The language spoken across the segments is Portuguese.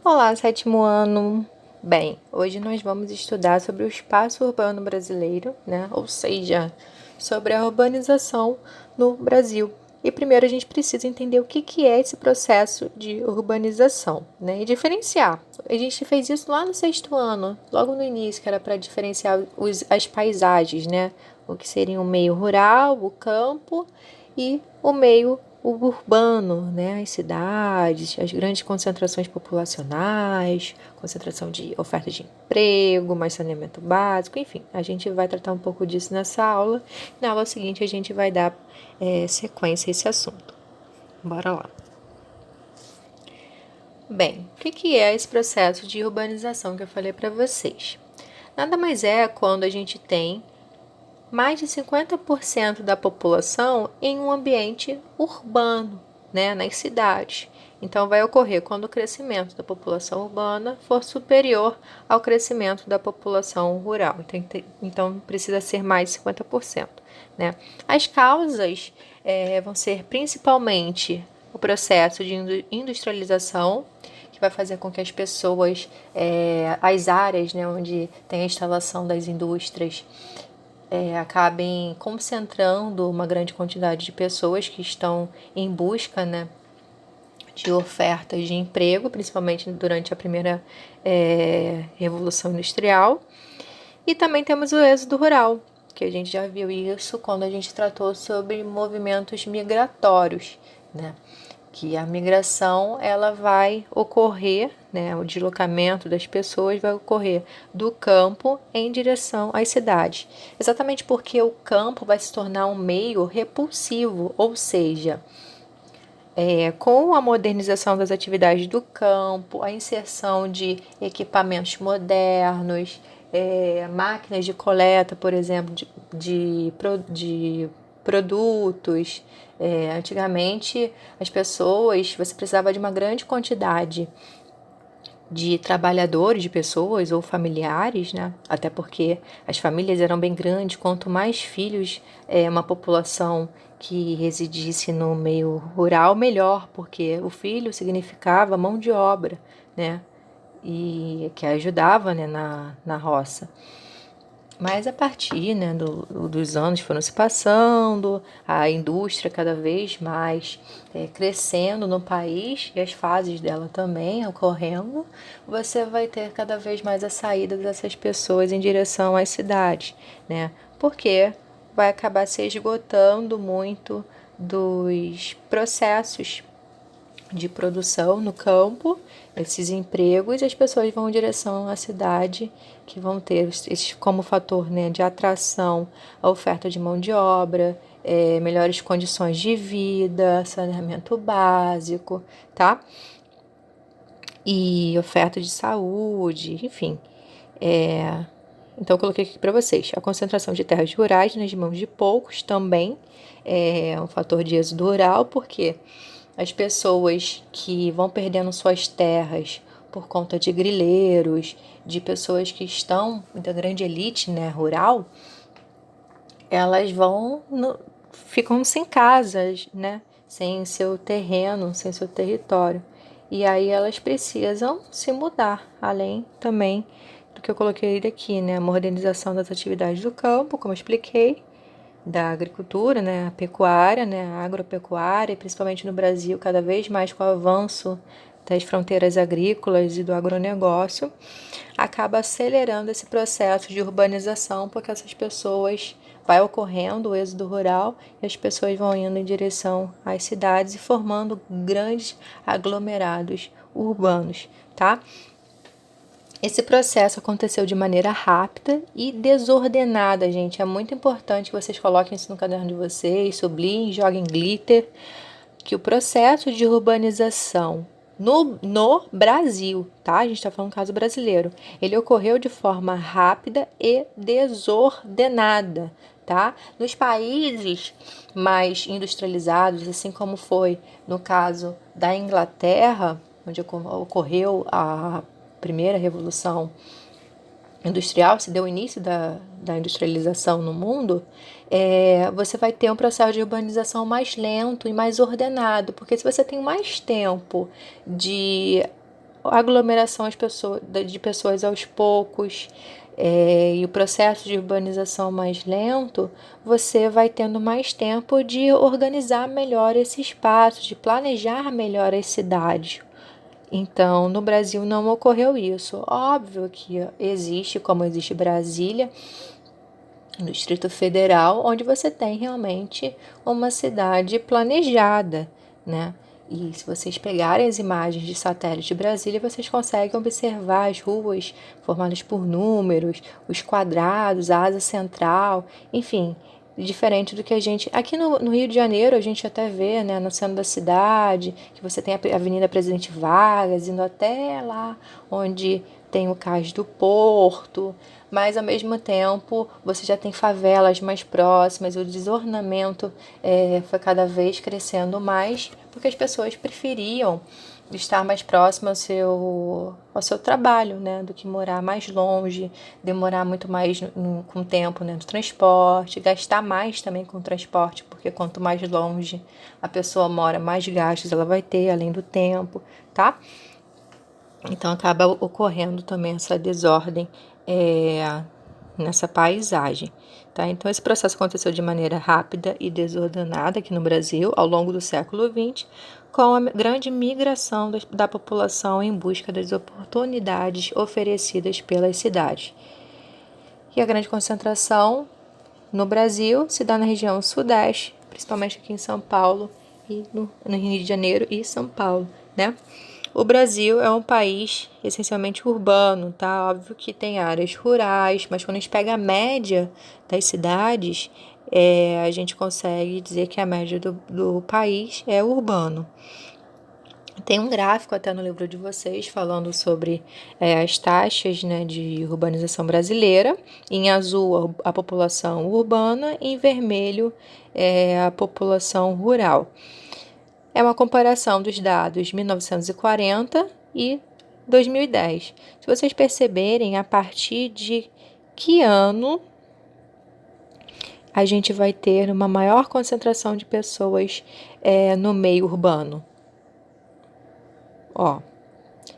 Olá, sétimo ano. Bem, hoje nós vamos estudar sobre o espaço urbano brasileiro, né? Ou seja, sobre a urbanização no Brasil. E primeiro a gente precisa entender o que é esse processo de urbanização, né? E diferenciar. A gente fez isso lá no sexto ano, logo no início, que era para diferenciar as paisagens, né? O que seria o meio rural, o campo e o urbano, né? As cidades, as grandes concentrações populacionais, concentração de oferta de emprego, mais saneamento básico, enfim, a gente vai tratar um pouco disso nessa aula. Na aula seguinte a gente vai dar sequência a esse assunto. Bora lá. Bem, o que é esse processo de urbanização que eu falei para vocês? Nada mais é quando a gente tem mais de 50% da população em um ambiente urbano, né, nas cidades. Então, vai ocorrer quando o crescimento da população urbana for superior ao crescimento da população rural. Então precisa ser mais de 50%. Né? As causas vão ser principalmente o processo de industrialização, que vai fazer com que as pessoas, as áreas, né, onde tem a instalação das indústrias, acabem concentrando uma grande quantidade de pessoas que estão em busca, né, de ofertas de emprego, principalmente durante a primeira Revolução Industrial. E também temos o êxodo rural, que a gente já viu isso quando a gente tratou sobre movimentos migratórios, né? Que a migração ela vai ocorrer, né, o deslocamento das pessoas vai ocorrer do campo em direção às cidades. Exatamente porque o campo vai se tornar um meio repulsivo, ou seja, com a modernização das atividades do campo, a inserção de equipamentos modernos, máquinas de coleta, por exemplo, de produtos. Antigamente, as pessoas, você precisava de uma grande quantidade de trabalhadores, de pessoas ou familiares, né? Até porque as famílias eram bem grandes, quanto mais filhos uma população que residisse no meio rural, melhor, porque o filho significava mão de obra, né? E que ajudava, né, na roça. Mas a partir, né, dos anos foram se passando, a indústria cada vez mais crescendo no país e as fases dela também ocorrendo, você vai ter cada vez mais a saída dessas pessoas em direção às cidades, né? Porque vai acabar se esgotando muito dos processos de produção no campo, esses empregos, e as pessoas vão em direção à cidade, que vão ter esse como fator, né, de atração a oferta de mão de obra, melhores condições de vida, saneamento básico, tá? E oferta de saúde, enfim. Então, eu coloquei aqui para vocês. A concentração de terras rurais nas mãos de poucos também é um fator de êxodo rural, porque as pessoas que vão perdendo suas terras por conta de grileiros, de pessoas que estão da grande elite, né, rural, elas ficam sem casas, né, sem seu terreno, sem seu território. E aí elas precisam se mudar, além também do que eu coloquei aqui, né, a modernização das atividades do campo, como eu expliquei, da agricultura, né, a pecuária, né, a agropecuária, principalmente no Brasil, cada vez mais com o avanço das fronteiras agrícolas e do agronegócio, acaba acelerando esse processo de urbanização, porque essas pessoas vai ocorrendo o êxodo rural e as pessoas vão indo em direção às cidades e formando grandes aglomerados urbanos, tá? Esse processo aconteceu de maneira rápida e desordenada, gente. É muito importante que vocês coloquem isso no caderno de vocês, sublinhem, joguem glitter, que o processo de urbanização no Brasil, tá? A gente está falando do caso brasileiro. Ele ocorreu de forma rápida e desordenada, tá? Nos países mais industrializados, assim como foi no caso da Inglaterra, onde ocorreu a primeira revolução industrial, se deu o início da industrialização no mundo, você vai ter um processo de urbanização mais lento e mais ordenado, porque se você tem mais tempo de aglomeração de pessoas aos poucos, e o processo de urbanização mais lento, você vai tendo mais tempo de organizar melhor esse espaço, de planejar melhor as cidades. Então, no Brasil não ocorreu isso. Óbvio que existe, como existe Brasília, no Distrito Federal, onde você tem realmente uma cidade planejada, né? E se vocês pegarem as imagens de satélite de Brasília, vocês conseguem observar as ruas formadas por números, os quadrados, a asa central, enfim, diferente do que a gente... Aqui no Rio de Janeiro, a gente até vê, né, no centro da cidade, que você tem a Avenida Presidente Vargas, indo até lá onde tem o Cais do Porto, mas ao mesmo tempo você já tem favelas mais próximas, o desornamento foi cada vez crescendo mais, porque as pessoas preferiam estar mais próximo ao seu trabalho, né, do que morar mais longe, demorar muito mais com tempo, né, no transporte, gastar mais também com o transporte, porque quanto mais longe a pessoa mora, mais gastos ela vai ter, além do tempo, tá? Então acaba ocorrendo também essa desordem nessa paisagem. Tá? Então esse processo aconteceu de maneira rápida e desordenada aqui no Brasil ao longo do século XX, com a grande migração da população em busca das oportunidades oferecidas pelas cidades. E a grande concentração no Brasil se dá na região sudeste, principalmente aqui em São Paulo e no Rio de Janeiro e São Paulo, né? O Brasil é um país essencialmente urbano, tá? Óbvio que tem áreas rurais, mas quando a gente pega a média das cidades, a gente consegue dizer que a média do país é urbano. Tem um gráfico até no livro de vocês falando sobre as taxas, né, de urbanização brasileira. Em azul, a população urbana, e em vermelho, a população rural. É uma comparação dos dados de 1940 e 2010. Se vocês perceberem, a partir de que ano a gente vai ter uma maior concentração de pessoas no meio urbano? Ó,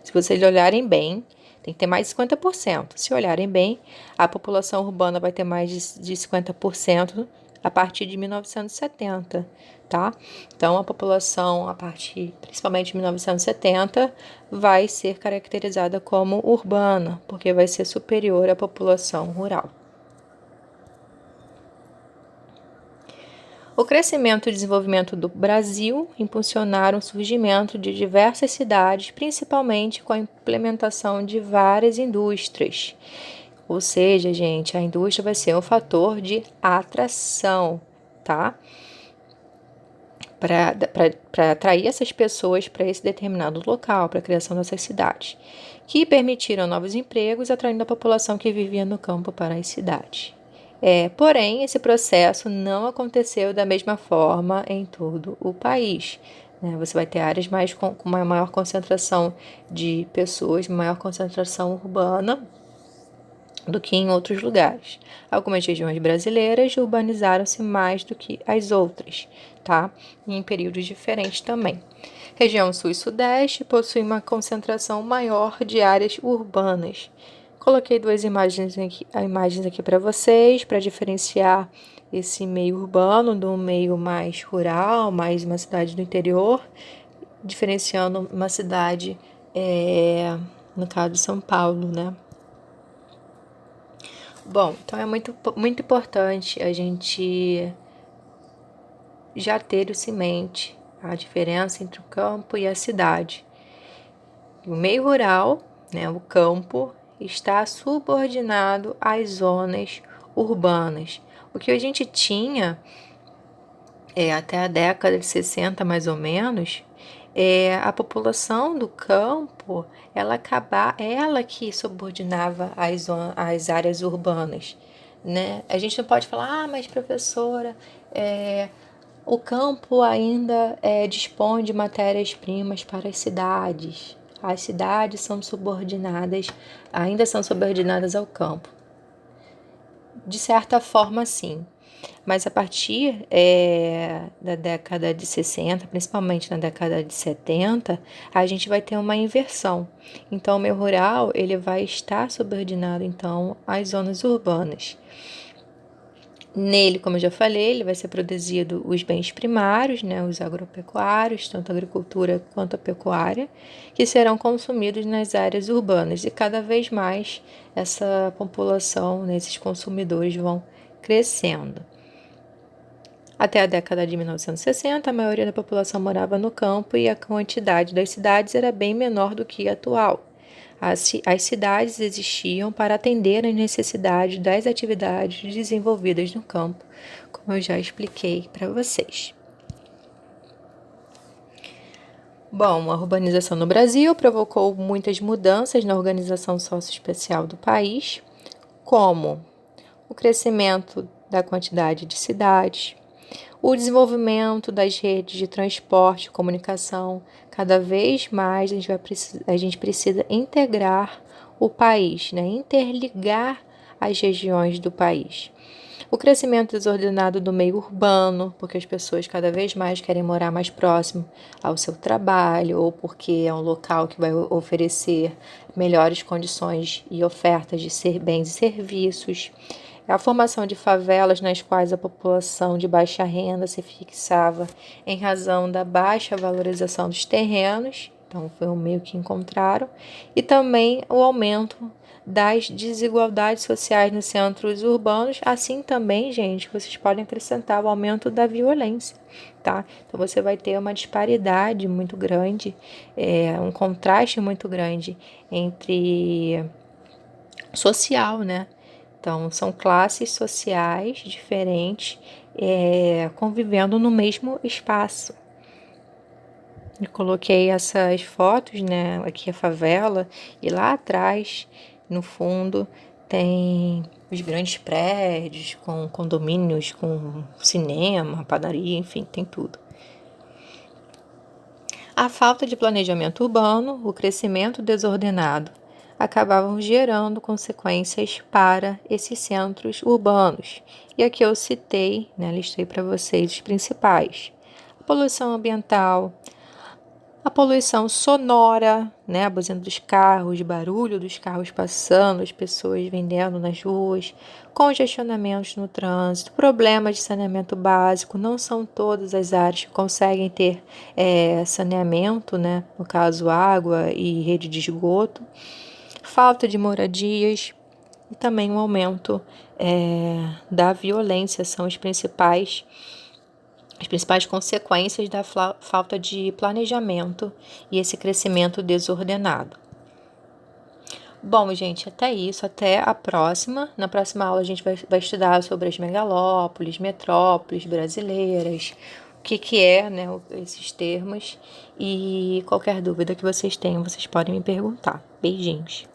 se vocês olharem bem, tem que ter mais de 50%. Se olharem bem, a população urbana vai ter mais de 50% a partir de 1970, tá? Então, a população, a partir principalmente de 1970, vai ser caracterizada como urbana, porque vai ser superior à população rural. O crescimento e desenvolvimento do Brasil impulsionaram o surgimento de diversas cidades, principalmente com a implementação de várias indústrias. Ou seja, gente, a indústria vai ser um fator de atração, tá? Para atrair essas pessoas para esse determinado local, para a criação dessas cidades, que permitiram novos empregos, atraindo a população que vivia no campo para as cidades. Porém, esse processo não aconteceu da mesma forma em todo o país. Né? Você vai ter áreas com uma maior concentração de pessoas, maior concentração urbana do que em outros lugares. Algumas regiões brasileiras urbanizaram-se mais do que as outras, tá? E em períodos diferentes também. Região Sul e Sudeste possui uma concentração maior de áreas urbanas. Coloquei duas imagens aqui para vocês, para diferenciar esse meio urbano do meio mais rural, mais uma cidade do interior, diferenciando uma cidade, no caso de São Paulo, né? Bom, então é muito, muito importante a gente já ter isso em mente, a diferença entre o campo e a cidade. O meio rural, né, o campo, está subordinado às zonas urbanas. O que a gente tinha até a década de 60, mais ou menos, a população do campo, ela que subordinava as áreas urbanas, né? A gente não pode falar, mas professora, o campo ainda dispõe de matérias-primas para as cidades. As cidades ainda são subordinadas ao campo. De certa forma, sim. Mas a partir da década de 60, principalmente na década de 70, a gente vai ter uma inversão. Então, o meio rural ele vai estar subordinado então às zonas urbanas. Nele, como eu já falei, ele vai ser produzido os bens primários, né, os agropecuários, tanto a agricultura quanto a pecuária, que serão consumidos nas áreas urbanas. E cada vez mais essa população, né, esses consumidores vão crescendo. Até a década de 1960, a maioria da população morava no campo e a quantidade das cidades era bem menor do que a atual. As cidades existiam para atender às necessidades das atividades desenvolvidas no campo, como eu já expliquei para vocês. Bom, a urbanização no Brasil provocou muitas mudanças na organização socioespacial do país, como o crescimento da quantidade de cidades, o desenvolvimento das redes de transporte e comunicação. Cada vez mais a gente precisa integrar o país, né? Interligar as regiões do país. O crescimento desordenado do meio urbano, porque as pessoas cada vez mais querem morar mais próximo ao seu trabalho, ou porque é um local que vai oferecer melhores condições e ofertas de bens e serviços. A formação de favelas nas quais a população de baixa renda se fixava em razão da baixa valorização dos terrenos, então foi um meio que encontraram, e também o aumento das desigualdades sociais nos centros urbanos, assim também, gente, vocês podem acrescentar o aumento da violência, tá? Então você vai ter uma disparidade muito grande, um contraste muito grande entre social, né? Então, são classes sociais diferentes convivendo no mesmo espaço. Eu coloquei essas fotos, né? Aqui a favela, e lá atrás, no fundo, tem os grandes prédios com condomínios, com cinema, padaria, enfim, tem tudo. A falta de planejamento urbano, o crescimento desordenado, acabavam gerando consequências para esses centros urbanos. E aqui eu citei, né, listei para vocês os principais. A poluição ambiental, a poluição sonora, né, a buzina dos carros, barulho dos carros passando, as pessoas vendendo nas ruas, congestionamentos no trânsito, problemas de saneamento básico. Não são todas as áreas que conseguem ter saneamento, né, no caso água e rede de esgoto. Falta de moradias e também um aumento da violência são as principais consequências da falta de planejamento e esse crescimento desordenado. Bom, gente, até isso, até a próxima. Na próxima aula a gente vai estudar sobre as megalópolis, metrópoles brasileiras, o que é, né, esses termos, e qualquer dúvida que vocês tenham, vocês podem me perguntar. Beijinhos!